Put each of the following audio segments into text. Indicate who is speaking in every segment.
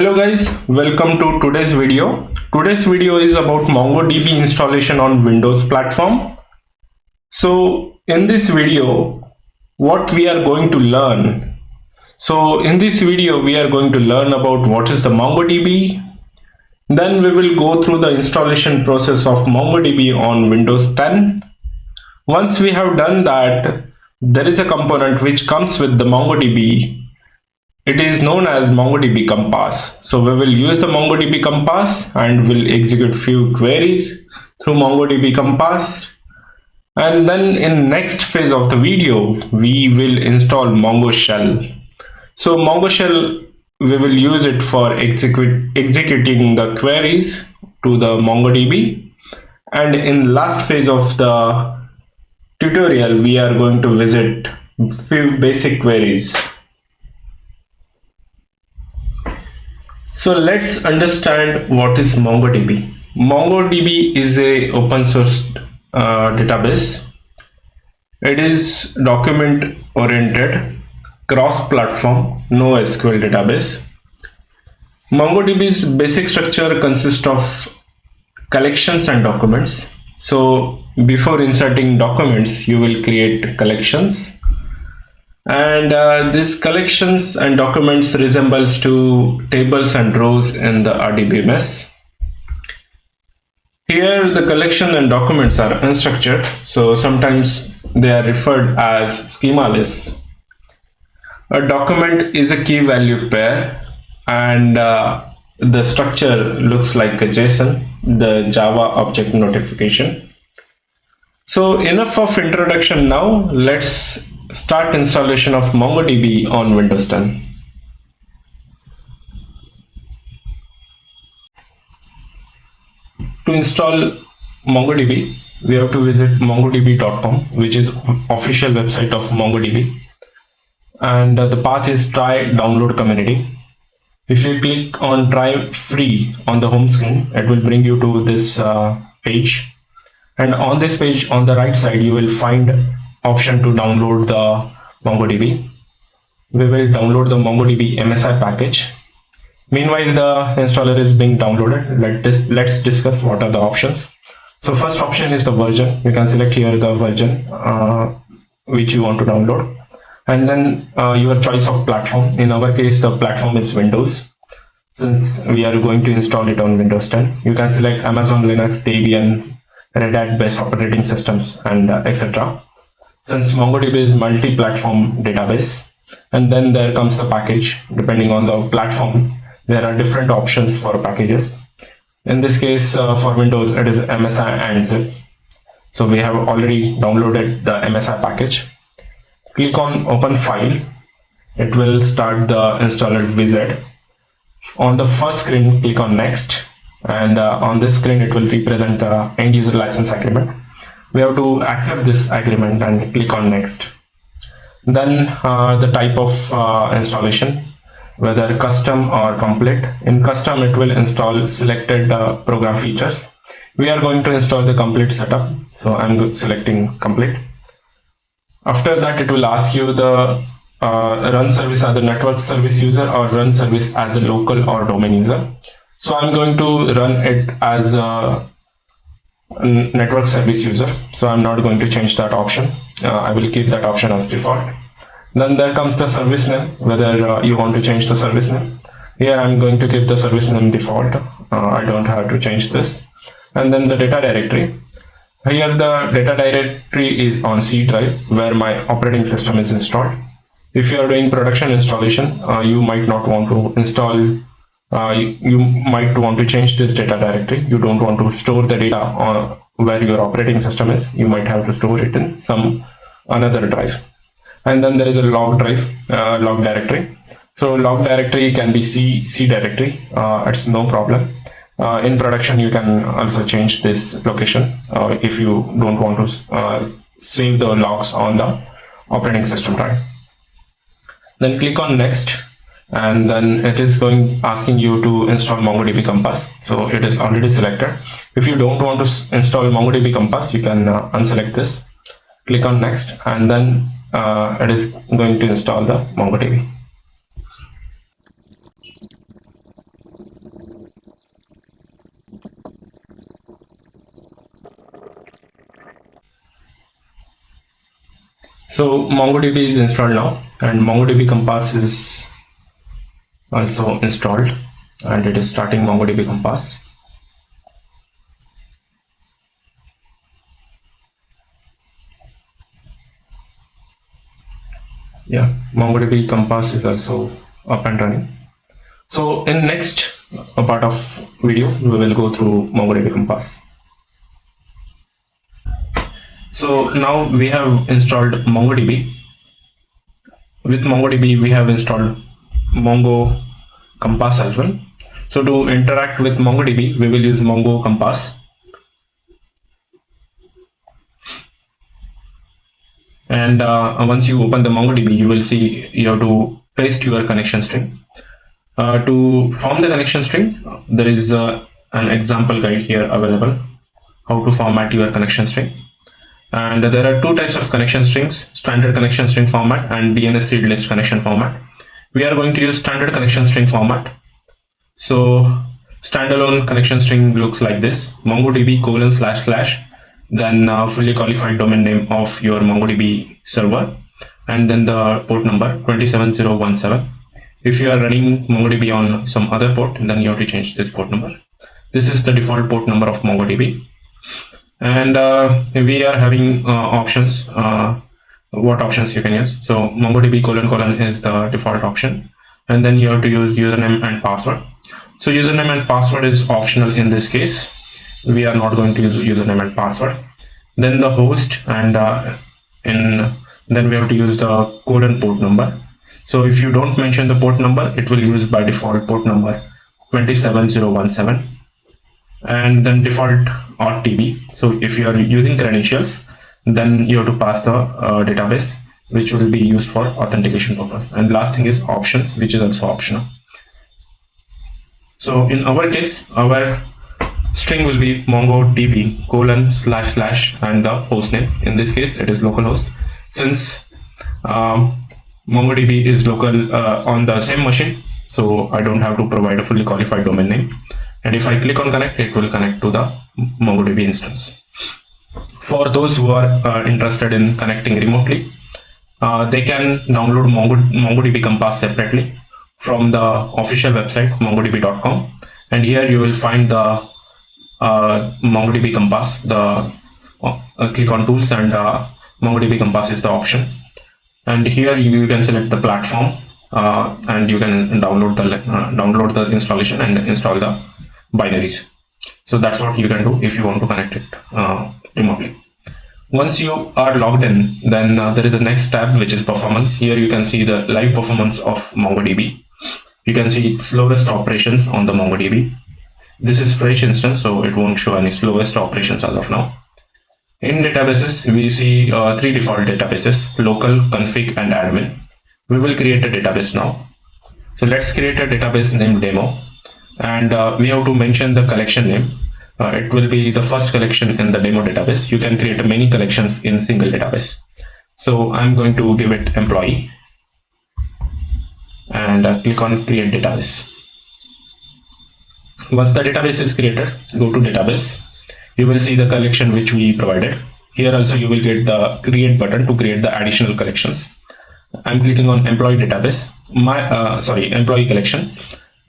Speaker 1: Hello guys, welcome to today's video. Today's video is about MongoDB installation on Windows platform. So in this video, what we are going to learn. So in this video, we are going to learn about what is the MongoDB. Then we will go through the installation process of MongoDB on Windows 10. Once we have done that, there is a component which comes with the MongoDB. It is known as MongoDB Compass. So we will use the MongoDB Compass and will execute few queries through MongoDB Compass. And then in next phase of the video, we will install Mongo Shell. So Mongo Shell, we will use it for executing the queries to the MongoDB. And in last phase of the tutorial, we are going to visit few basic queries. So let's understand what is MongoDB. MongoDB is a open source database. It is document oriented, cross-platform, no SQL database. MongoDB's basic structure consists of collections and documents. So before inserting documents, you will create collections. And these collections and documents resembles to tables and rows in the RDBMS. Here the collection and documents are unstructured, so sometimes they are referred as schema lists. A document is a key value pair, and the structure looks like a JSON, the Java object notification. So enough of introduction now. Let's start installation of MongoDB on Windows 10. To install MongoDB, we have to visit mongodb.com, which is official website of MongoDB, and the path is try download community. If you click on try free on the home screen, it will bring you to this page, and on this page on the right side you will find option to download the MongoDB. We will download the MongoDB MSI package. Meanwhile, the installer is being downloaded. Let's discuss what are the options. So first option is the version. You can select here the version which you want to download, and then your choice of platform. In our case, the platform is Windows, since we are going to install it on Windows 10. You can select Amazon Linux, Debian, Red Hat based operating systems, and etc. Since MongoDB is multi-platform database, and then there comes the package. Depending on the platform, there are different options for packages. In this case, for Windows, it is MSI and zip. So we have already downloaded the MSI package. Click on open file. It will start the installer wizard. On the first screen, click on next, and on this screen it will represent the end user license agreement. We have to accept this agreement and click on next. Then the type of installation, whether custom or complete. In custom, it will install selected program features. We are going to install the complete setup, so I'm selecting complete. After that, it will ask you the run service as a network service user or run service as a local or domain user. So I'm going to run it as a network service user, so I'm not going to change that option. I will keep that option as default. Then there comes the service name, whether you want to change the service name. Here I'm going to keep the service name default. I don't have to change this. And then the data directory. Here the data directory is on C drive, where my operating system is installed. If you are doing production installation, you might not want to install you might want to change this data directory. You don't want to store the data on where your operating system is. You might have to store it in some another drive. And then there is a log drive, log directory. So log directory can be C directory. It's no problem. In production, you can also change this location if you don't want to save the logs on the operating system drive. Then click on next, and then it is asking you to install MongoDB Compass. So it is already selected. If you don't want to install MongoDB Compass, you can unselect this, click on next, and then it is going to install the MongoDB. So MongoDB is installed now, and MongoDB Compass is also installed, and it is starting MongoDB Compass. Yeah, MongoDB Compass is also up and running. So in next part of video, we will go through MongoDB Compass. So now we have installed MongoDB. With MongoDB, we have installed Mongo Compass as well. So to interact with MongoDB, we will use Mongo Compass. And once you open the MongoDB, you will see you have to paste your connection string. To form the connection string, there is an example guide here available, how to format your connection string. And there are two types of connection strings, standard connection string format and DNS seed list connection format. We are going to use standard connection string format. So standalone connection string looks like this: MongoDB : then fully qualified domain name of your MongoDB server, and then the port number 27017. If you are running MongoDB on some other port, then you have to change this port number. This is the default port number of MongoDB. And we are having options, what options you can use. So MongoDB : is the default option, and then you have to use username and password. So username and password is optional in this case. We are not going to use username and password. Then the host, and then we have to use the colon port number. So if you don't mention the port number, it will use by default port number 27017, and then default .db. So if you are using credentials, then you have to pass the database, which will be used for authentication purpose. And last thing is options, which is also optional. So in our case, our string will be MongoDB : and the host name. In this case, it is localhost. Since MongoDB is local on the same machine, so I don't have to provide a fully qualified domain name. And if I click on connect, it will connect to the MongoDB instance. For those who are interested in connecting remotely, they can download MongoDB Compass separately from the official website mongodb.com, and here you will find the MongoDB Compass. Click on tools, and MongoDB Compass is the option, and here you can select the platform, and you can download the installation and install the binaries. So that's what you can do if you want to connect it remotely. Once you are logged in, then there is the next tab, which is performance. Here you can see the live performance of MongoDB. You can see slowest operations on the MongoDB. This is fresh instance, so it won't show any slowest operations as of now. In databases, we see three default databases: local, config, and admin. We will create a database now. So let's create a database named demo, and we have to mention the collection name. It will be the first collection in the demo database. You can create many collections in single database. So I'm going to give it employee, and click on create database. Once the database is created, go to database. You will see the collection which we provided. Here also you will get the create button to create the additional collections. I'm clicking on employee database, employee collection,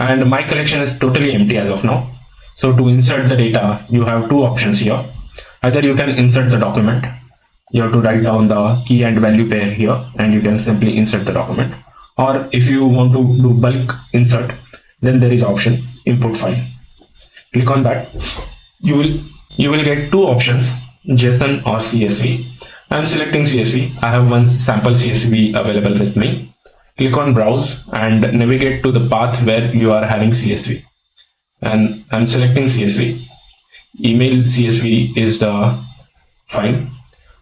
Speaker 1: and my collection is totally empty as of now. So to insert the data, you have two options here. Either you can insert the document. You have to write down the key and value pair here, and you can simply insert the document. Or if you want to do bulk insert, then there is option import file. Click on that. You will get two options, JSON or CSV. I'm selecting CSV. I have one sample CSV available with me. Click on browse and navigate to the path where you are having CSV. And I'm selecting CSV. Email CSV is the file.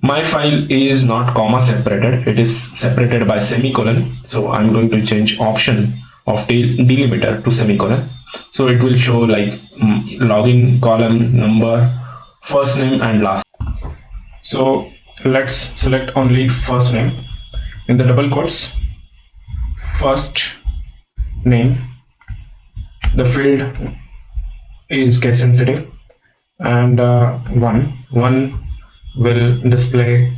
Speaker 1: My file is not comma separated. It is separated by semicolon. So I'm going to change option of delimiter to semicolon. So it will show like login, column, number, first name, and last. So let's select only first name. In the double quotes, first name. The field is case sensitive, and one will display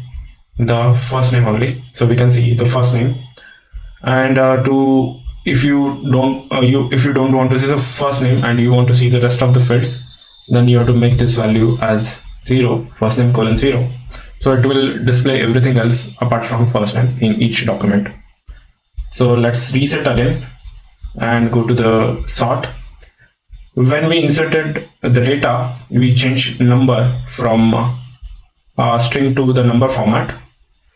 Speaker 1: the first name only, so we can see the first name. And if you don't want to see the first name and you want to see the rest of the fields, then you have to make this value as 0, first name colon 0. So it will display everything else apart from first name in each document. So let's reset again and go to the sort. When we inserted the data, we changed number from string to the number format.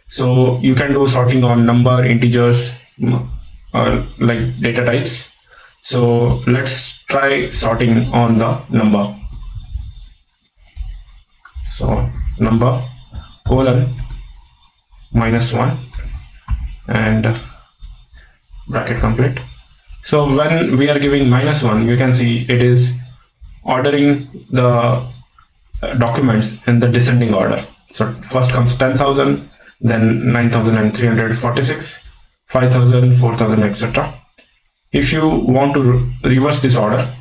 Speaker 1: So you can do sorting on number, integers, like data types. So let's try sorting on the number. So number colon -1 and bracket complete. So when we are giving -1, you can see it is ordering the documents in the descending order. So first comes 10,000, then 9,346, 5,000, 4,000, etc. If you want to reverse this order,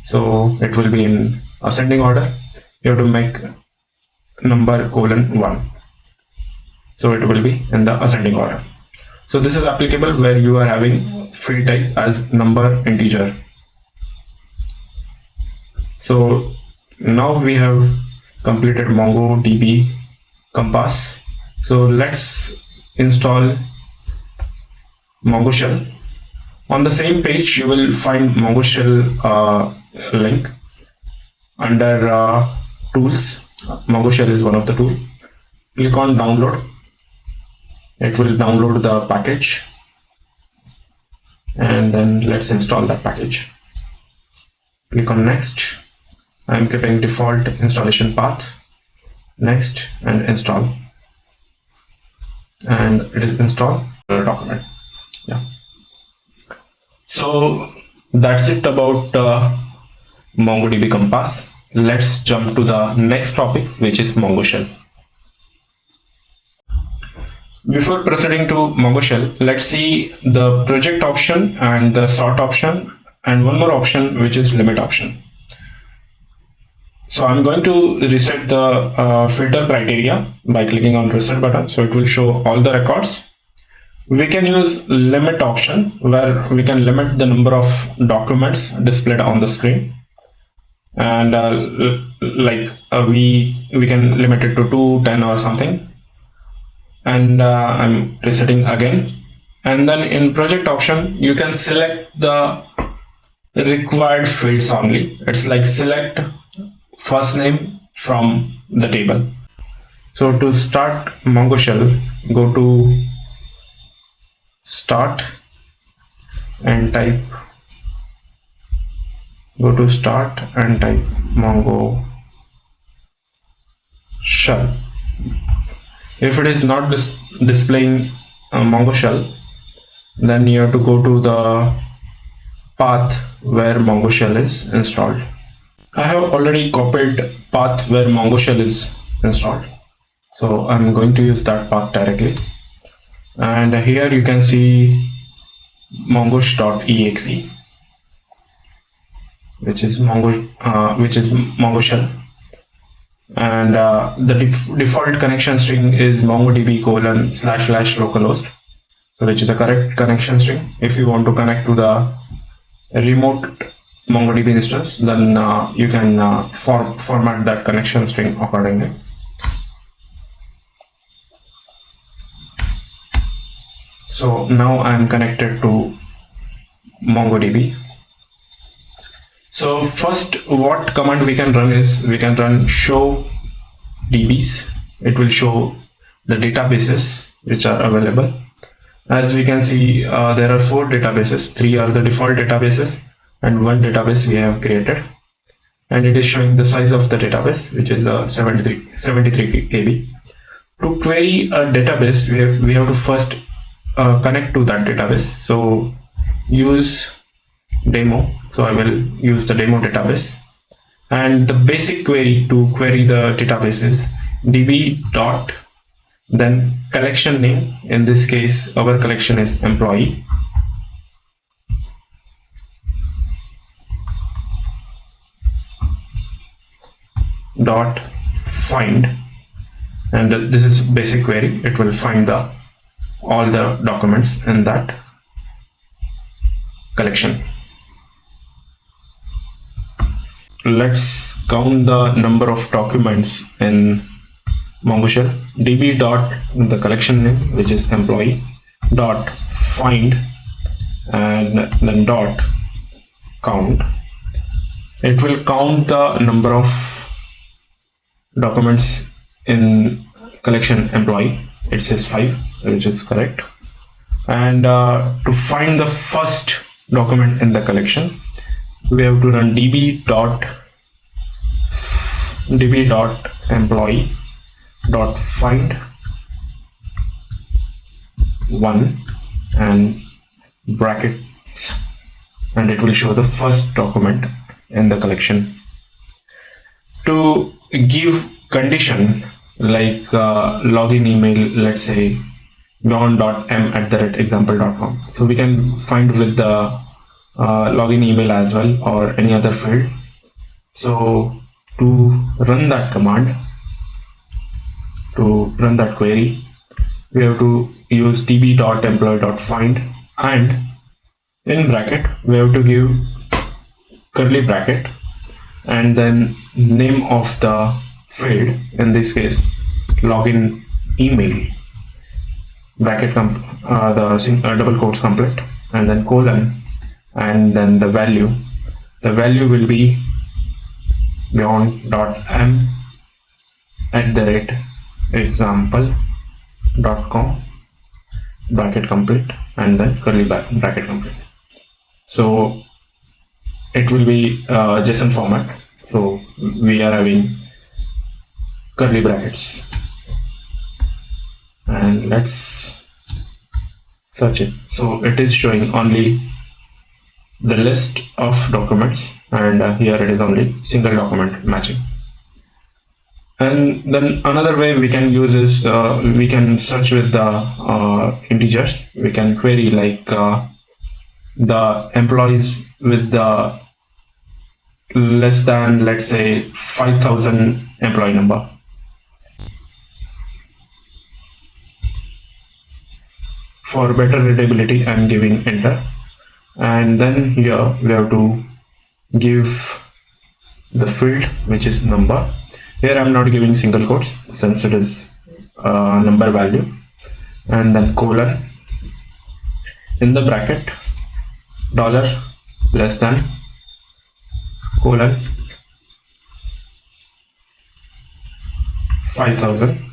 Speaker 1: so it will be in ascending order, you have to make number colon 1. So it will be in the ascending order. So this is applicable where you are having field type as number integer. So now we have completed MongoDB Compass. So let's install Mongo Shell. On the same page, you will find Mongo Shell link under tools. Mongo Shell is one of the tools. Click on download. It will download the package, and then let's install that package. Click on next. I'm keeping default installation path. Next and install, and it is installed the document. Yeah. So that's it about MongoDB Compass. Let's jump to the next topic, which is Mongo Shell. Before proceeding to Mongo Shell, let's see the project option and the sort option and one more option, which is limit option. So I'm going to reset the filter criteria by clicking on reset button. So it will show all the records. We can use limit option where we can limit the number of documents displayed on the screen. And we can limit it to 2, 10 or something. And I'm resetting again. And then in project option, you can select the required fields only. It's like select first name from the table. So to start Mongo Shell, go to start and type Mongo Shell. If it is not displaying Mongo Shell, then you have to go to the path where Mongo Shell is installed. I have already copied path where Mongo Shell is installed, so I'm going to use that path directly. And here you can see mongosh.exe, which is Mongo Shell. And the default connection string is MongoDB://localhost, which is the correct connection string. If you want to connect to the remote MongoDB instance, then you can format that connection string accordingly. So now I am connected to MongoDB. So first, what command we can run is we can run show DBs. It will show the databases which are available. As we can see, there are 4 databases. 3 are the default databases and 1 database we have created. And it is showing the size of the database, which is 73 KB. To query a database, we have to first connect to that database. So use demo. So I will use the demo database, and the basic query to query the database is db dot then collection name. In this case, our collection is employee, dot find, and this is basic query. It will find all the documents in that collection. Let's count the number of documents in Mongo Shell. db dot the collection name, which is employee, dot find, and then dot count. It will count the number of documents in collection employee. It says 5, which is correct. And to find the first document in the collection, we have to run db.employee.find1 and brackets, and it will show the first document in the collection. To give condition like login email, let's say john.m@example.com, so we can find with the login email as well, or any other field. So to run that command, to run that query, we have to use db.employee.find, and in bracket we have to give curly bracket and then name of the field, in this case login email, bracket double quotes complete, and then colon, and then the value will be beyond.m@example.com, bracket complete, and then curly bracket complete. So it will be JSON format, so we are having curly brackets, and let's search it. So it is showing only the list of documents, and here it is only single document matching. And then another way we can use is we can search with the integers. We can query like the employees with the less than, let's say, 5,000 employee number. For better readability, I'm giving enter, and then here we have to give the field, which is number. Here I'm not giving single quotes since it is number value, and then colon, in the bracket dollar less than colon 5,000,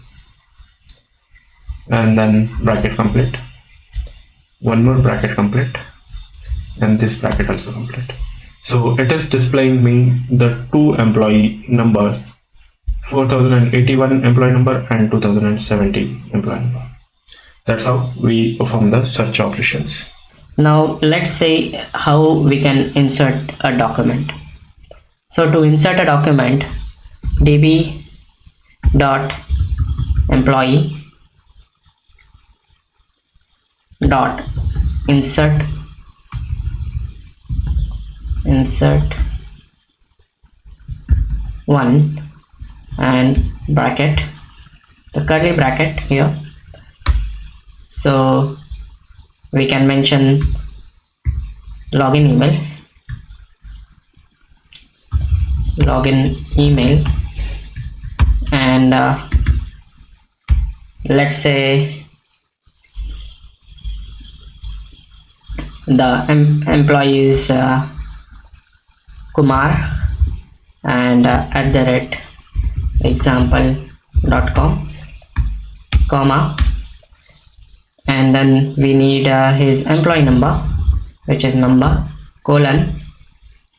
Speaker 1: and then bracket complete, one more bracket complete, and this bracket also complete. So it is displaying me the two employee numbers, 4,081 employee number and 2,070 employee number. That's how we perform the search operations.
Speaker 2: Now let's say how we can insert a document. So to insert a document, db.employee.insertOne and bracket, the curly bracket here. So we can mention login email, and let's say the employee is Kumar, and @example.com, comma, and then we need his employee number, which is number, colon,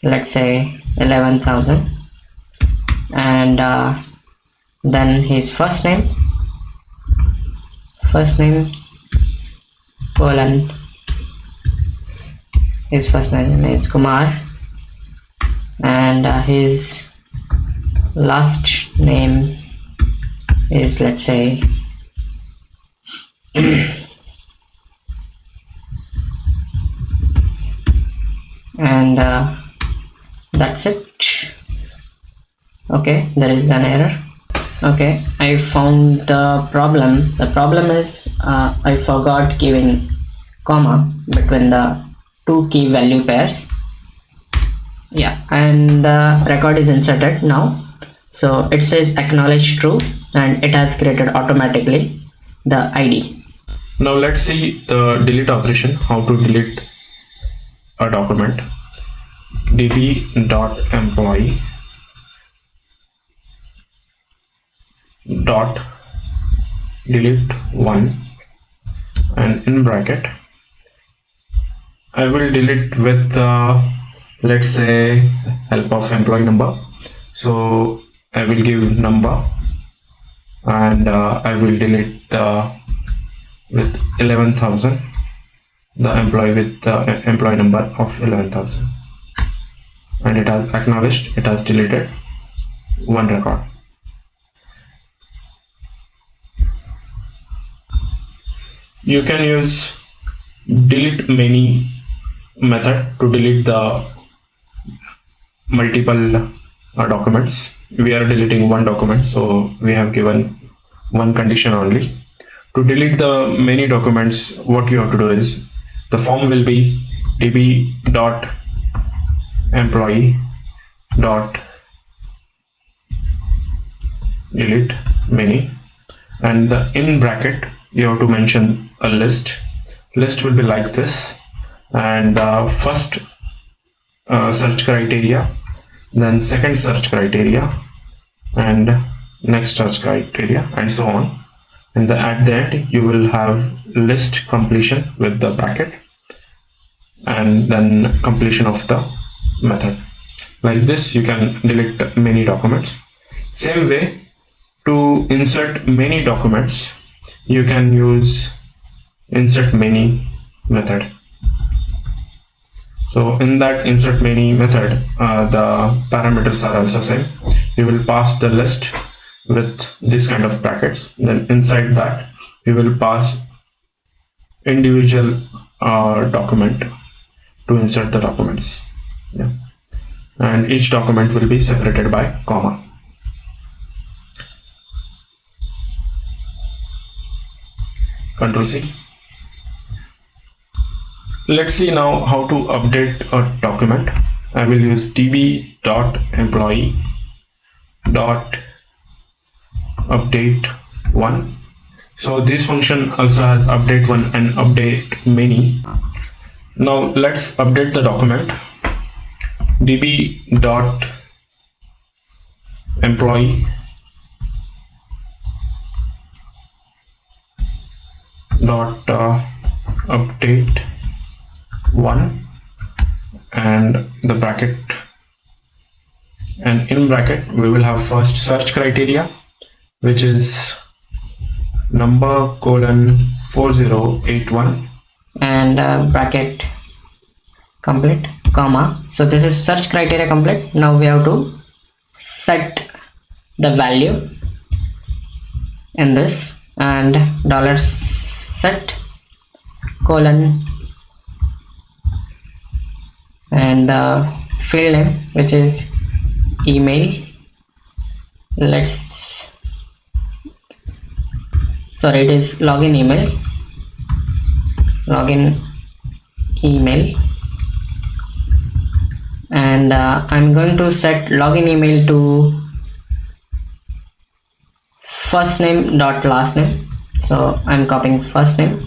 Speaker 2: let's say 11,000, and then his first name, colon, his first name is Kumar, and his last name is, let's say, and that's it. Okay, there is an error. Okay, I found the problem. The problem is I forgot giving comma between the two key value pairs. Yeah, and the record is inserted now. So it says acknowledge true, and it has created automatically the ID.
Speaker 1: Now let's see the delete operation, how to delete a document. db.employee dot delete one, and in bracket I will delete with let's say help of employee number. So I will give number, and I will delete with 11,000, the employee with the employee number of 11,000, and it has acknowledged, it has deleted one record. You can use delete many method to delete the multiple documents. We are deleting one document, so we have given one condition only. To delete the many documents, what you have to do is, the form will be db.employee dot delete many, and the in bracket you have to mention a list. List will be like this, and first search criteria, then second search criteria, and next search criteria, and so on. And at the end you will have list completion with the bracket, and then completion of the method. Like this you can delete many documents. Same way, to insert many documents, you can use insert many method. So in that insert many method, the parameters are also same. You will pass the list with this kind of brackets, then inside that we will pass individual document to insert the documents. Yeah. And each document will be separated by comma. Control C. Let's see now how to update a document. I will use db.employee.update1. So this function also has update one and update many. Now let's update the document. db.employee update one, and the bracket, and in bracket we will have first search criteria, which is number : 4081,
Speaker 2: and bracket complete comma. So this is search criteria complete. Now we have to set the value in this, and $set : and the field name, which is email. It is login email, and I'm going to set login email to first name dot last name. So I'm copying first name,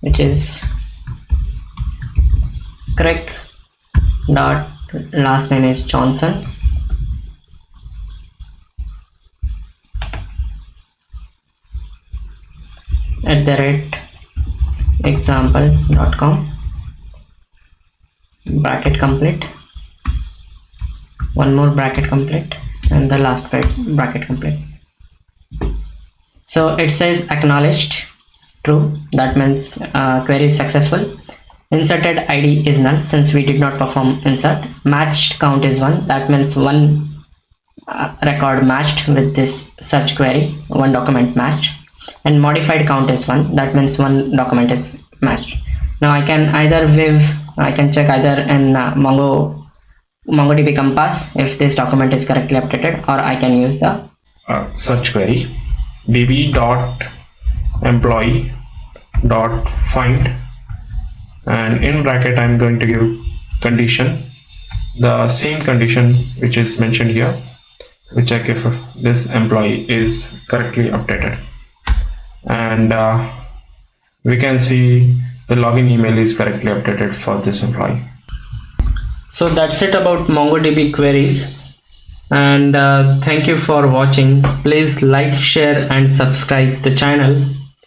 Speaker 2: which is Craig dot last name is Johnson, @example.com, bracket complete, one more bracket complete, and the last bracket complete. So it says acknowledged true, that means query is successful. Inserted ID is null since we did not perform insert. Matched count is 1, that means one record matched with this search query, one document matched. And modified count is 1, that means one document is matched. Now I can check either in Mongo MongoDB Compass if this document is correctly updated, or I can use the
Speaker 1: search query db.employee.find, and in bracket I'm going to give condition, the same condition which is mentioned here. We check if this employee is correctly updated, and we can see the login email is correctly updated for this employee. So that's it about MongoDB queries, and thank you for watching. Please like, share and subscribe the channel.